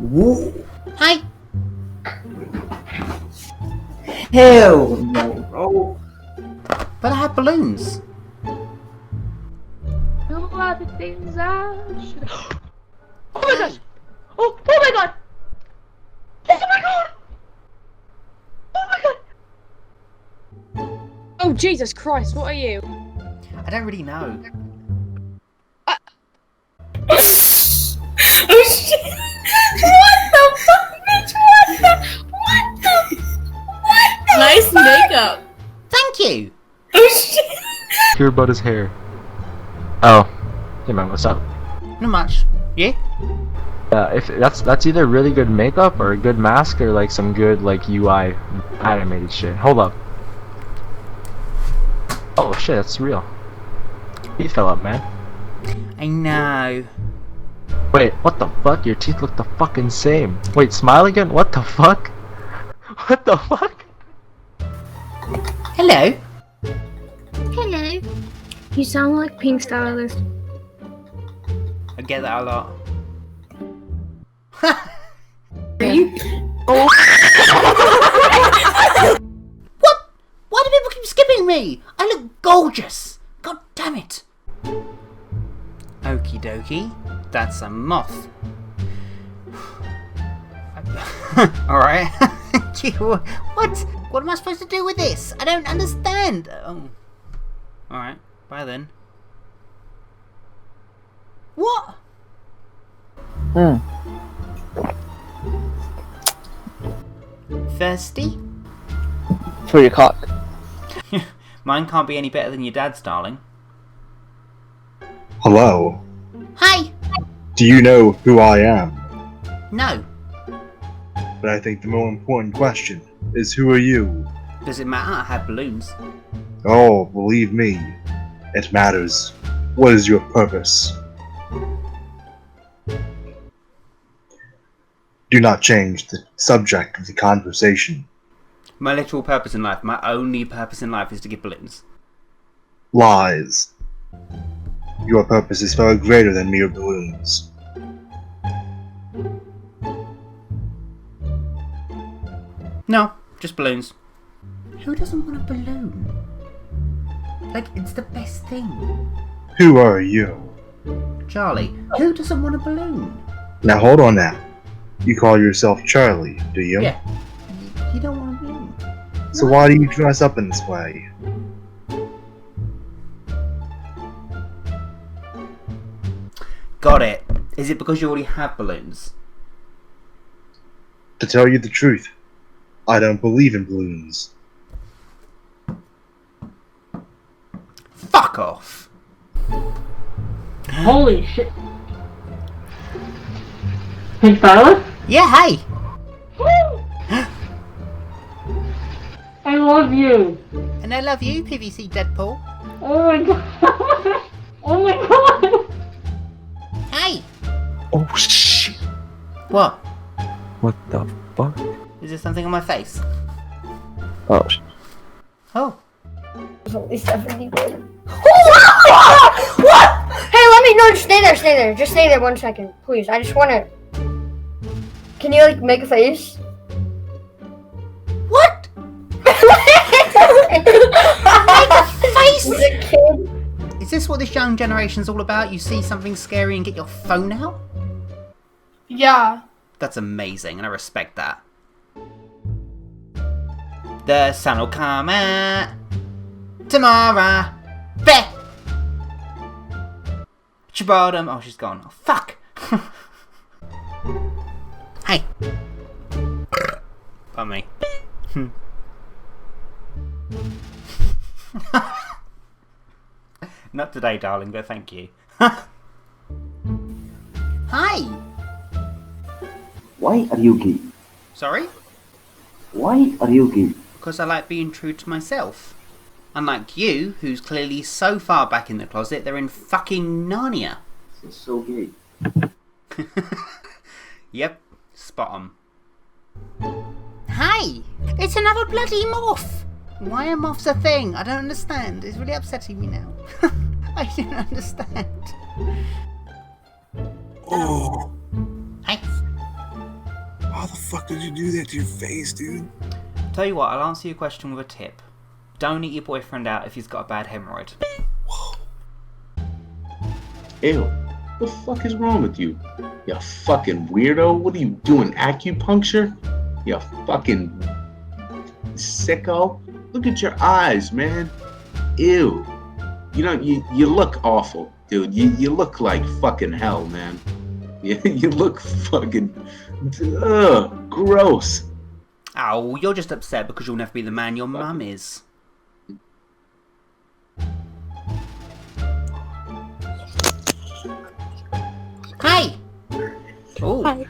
Whoa. Hi. Hell no, bro. But I have balloons. No other things I should. Oh my gosh! Oh my god! Oh my god! Oh my god! Oh Jesus Christ! What are you? I don't really know. Oh shit! What the fuck, bitch? What the? Nice makeup. Thank you. Oh shit! Hear about his hair. Oh, hey man, what's up? Not much. You? If that's either really good makeup or a good mask or like some good like UI animated shit. Hold up. Oh shit, that's real. He fell up, man. I know. Wait, what the fuck? Your teeth look the fucking same. Wait, smile again? What the fuck? What the fuck? Hello. Hello. You sound like Pinkstylist. I get that a lot. Oh. What? Why do people keep skipping me? I look gorgeous. God damn it. Okie dokie. That's a moth. Alright. What am I supposed to do with this? I don't understand. Oh. Alright. Bye then. What? Thirsty? For your cock. Mine can't be any better than your dad's, darling. Hello. Hi! Do you know who I am? No. But I think the more important question is who are you? Does it matter? I have balloons. Oh, believe me, it matters. What is your purpose? Do not change the subject of the conversation. My literal purpose in life, my only purpose in life is to get balloons. Lies. Your purpose is far greater than mere balloons. No, just balloons. Who doesn't want a balloon? Like, it's the best thing. Who are you? Charlie, who doesn't want a balloon? Now hold on now. You call yourself Charlie, do you? Yeah. You don't want a balloon. So why do you dress up in this way? Got it. Is it because you already have balloons? To tell you the truth, I don't believe in balloons. Fuck off! Holy shit. Pinkstylist? Yeah, hey! I love you. And I love you, PVC Deadpool. Oh my god. Oh my god. Hey! Oh shit! What? What the fuck? Is there something on my face? Oh. Oh. Only 70 good. What? Hey, let me, no, just stay there. Just stay there 1 second, please. I just wanna. Can you, like, make a face? What? Make a face? As a kid. Is this what this young generation's all about? You see something scary and get your phone out? Yeah. That's amazing, and I respect that. The sun will come out tomorrow. There! At your bottom. Oh, she's gone. Oh, fuck! Hey! Pardon me. Not today, darling, but thank you. Hi! Why are you gay? Sorry? Why are you gay? Because I like being true to myself. Unlike you, who's clearly so far back in the closet, they're in fucking Narnia. This is so gay. Yep, spot on. Hi! It's another bloody moth! Why are moths a thing? I don't understand. It's really upsetting me now. I don't understand. Oh. Hi. How the fuck did you do that to your face, dude? Tell you what, I'll answer your question with a tip. Don't eat your boyfriend out if he's got a bad hemorrhoid. Ew. What the fuck is wrong with you? You fucking weirdo. What are you doing? Acupuncture? You fucking sicko. Look at your eyes, man. Ew. You know, you look awful, dude. You look like fucking hell, man. You look fucking... Ugh, gross. Oh, you're just upset because you'll never be the man your mum is. Hey! Oh. Hi.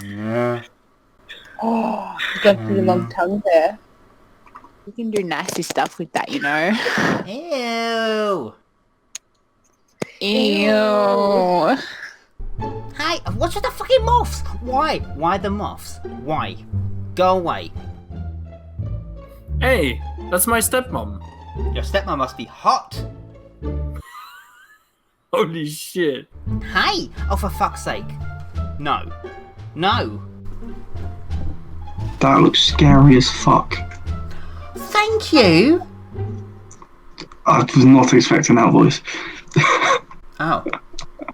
Yeah. Oh, you got pretty long tongue there. You can do nasty stuff with that, you know. Ew! Ew. Hey, what's with the fucking moths? Why? Why the moths? Why? Go away. Hey, that's my stepmom. Your stepmom must be hot. Holy shit. Hey! Oh, for fuck's sake. No. No. That looks scary as fuck. Thank you. I was not expecting that voice. Oh.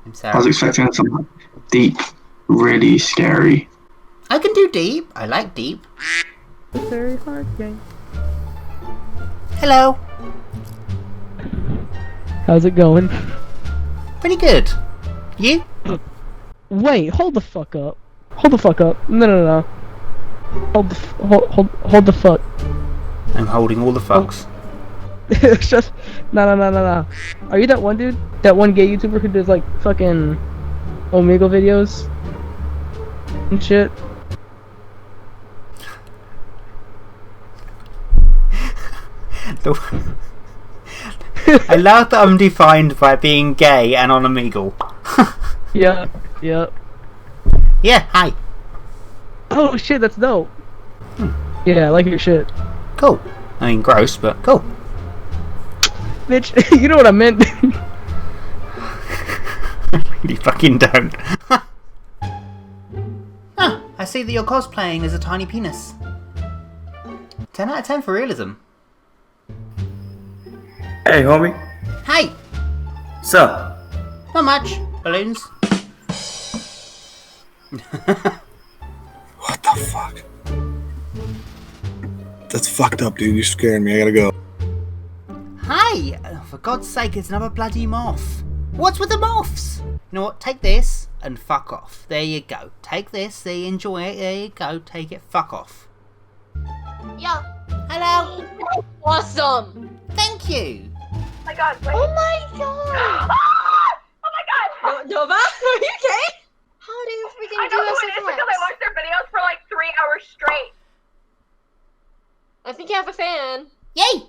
I'm sorry. I was expecting something deep, really scary. I can do deep. I like deep. It's a very hard game. Hello. How's it going? Pretty good. You? Wait, hold the fuck up. Hold the fuck up. No. Hold the fuck. I'm holding all the fucks. It's just no. Are you that one dude? That one gay YouTuber who does like fucking Omegle videos and shit? I love that I'm defined by being gay and on Omegle. Yeah. Yeah, hi. Oh shit, that's dope. Yeah, I like your shit. Cool. I mean, gross, but cool. Bitch, you know what I meant. You fucking don't. Ah, I see that you're cosplaying as a tiny penis. 10 out of 10 for realism. Hey, homie. Hey! What's up? Not much. Balloons. What the fuck? That's fucked up, dude. You're scaring me. I gotta go. Hi! For God's sake, it's another bloody moth. What's with the moths? You know what? Take this and fuck off. There you go. Take this. There you enjoy it. There you go. Take it. Fuck off. Yeah. Hello. Awesome. Thank you. Oh my god. Wait. Oh my god. Oh my god. Nova, are you okay? How do you freaking I do know this? who it is because I watched their videos for like 3 hours straight. I think you have a fan. Yay!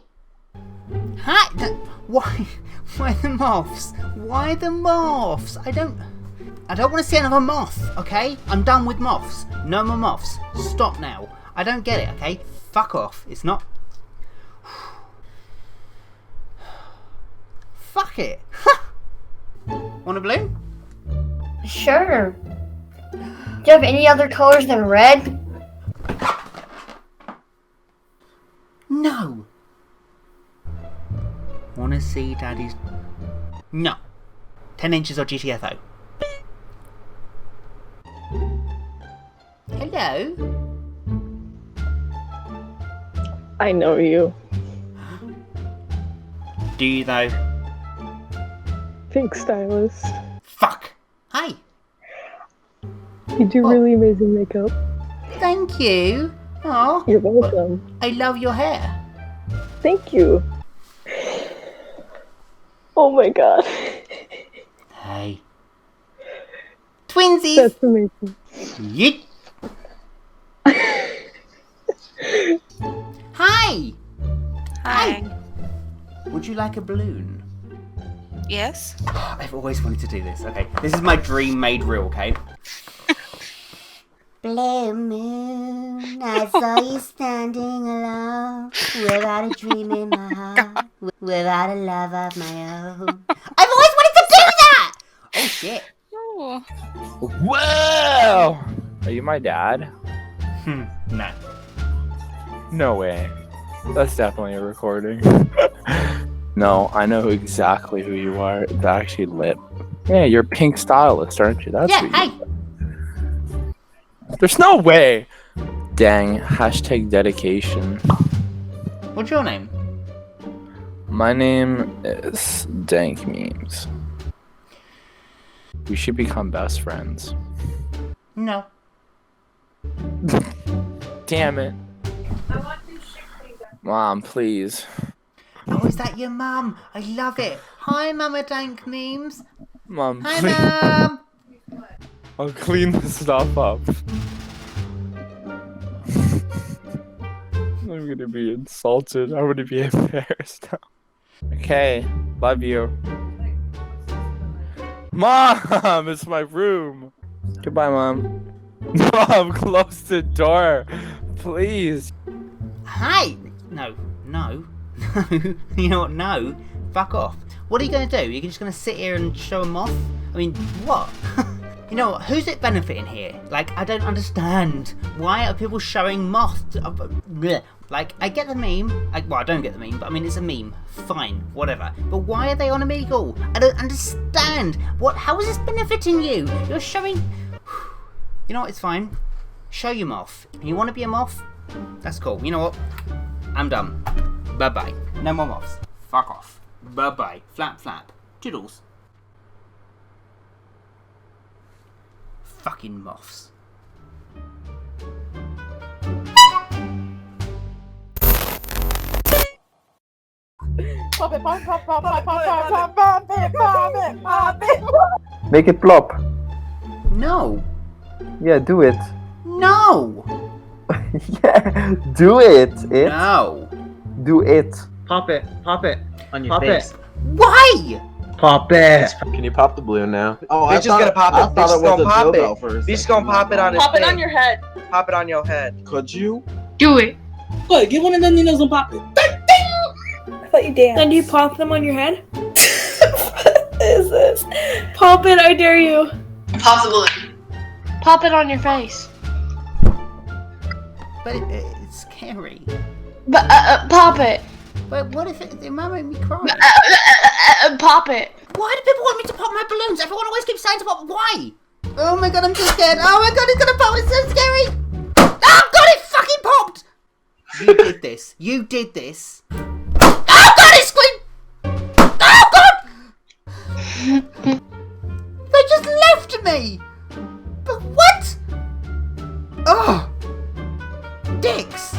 Hi! Why? Why the moths? Why the moths? I don't want to see another moth, okay? I'm done with moths. No more moths. Stop now. I don't get it, okay? Fuck off. It's not... Fuck it. Want a balloon? Sure. Do you have any other colors than red? No. Wanna see Daddy's... No. 10 inches or GTFO. Hello? I know you. Do you though? Pinkstylist. Fuck! Hi! You do really amazing makeup. Thank you! Aw. You're welcome. I love your hair. Thank you. Oh my god. Hey. Twinsies! That's amazing. Yeet! Hi! Hi! Would you like a balloon? Yes. I've always wanted to do this. Okay, this is my dream made real, okay? Blue moon, I saw you standing alone, without a dream in my heart, without a love of my own. I've always wanted to do that! Oh shit. Ooh. Whoa! Are you my dad? No. No way. That's definitely a recording. No, I know exactly who you are. It's actually lit. Yeah, you're Pinkstylist, aren't you? That's Yeah, who you hey! There's no way! Dang, hashtag dedication. What's your name? My name is Dank Memes. We should become best friends. No. Damn it. Mom, please. Oh, is that your mum? I love it. Hi, Mama Dank Memes. Mom, Hi, please. Mum. I'll clean this stuff up. I'm gonna be insulted. I'm gonna be embarrassed now. Okay, love you. Mom, it's my room. Goodbye, Mom. Mom, close the door. Please. Hi. No. No. No. You know what? No. Fuck off. What are you going to do? You're just going to sit here and show a moth? I mean, what? You know what? Who's it benefiting here? Like, I don't understand. Why are people showing moth? Like, I get the meme. Well, I don't get the meme, but I mean, it's a meme. Fine, whatever. But why are they on Omegle? I don't understand. What? How is this benefiting you? You're showing... You know what? It's fine. Show your moth. You want to be a moth? That's cool. You know what? I'm done. Bye-bye. No more moths. Fuck off. Bye-bye. Flap, flap. Toodles. Fucking moths. Pop it, pop, pop, pop, pop, pop, pop, pop it, pop it, pop it. Make it plop. No. Yeah, do it. No. Yeah, do it. No. Do it. Pop it on your Pop face. Why? Pop it. Can you pop the balloon now? Oh, Bitch is gonna pop it. I Bitch thought is it was gonna a pop dildo it. for a Bitch is second. gonna pop it on his Pop it head. on your head. Pop it on your head. Could you? Do it. What? Get one of them needles and pop it. I thought you danced. Then do you pop them on your head? What is this? Pop it, I dare you. Pop the balloon. Pop it on your face. But it's scary. But pop it. But what if it might make me cry? Pop it. Why do people want me to pop my balloons? Everyone always keeps saying to pop. Why? Oh my god, I'm too scared. Oh my god, it's gonna pop. It's so scary. Oh god, it fucking popped. You did this. You did this. Oh god, it screamed. Oh god. They just left me. But what? Oh. Dicks.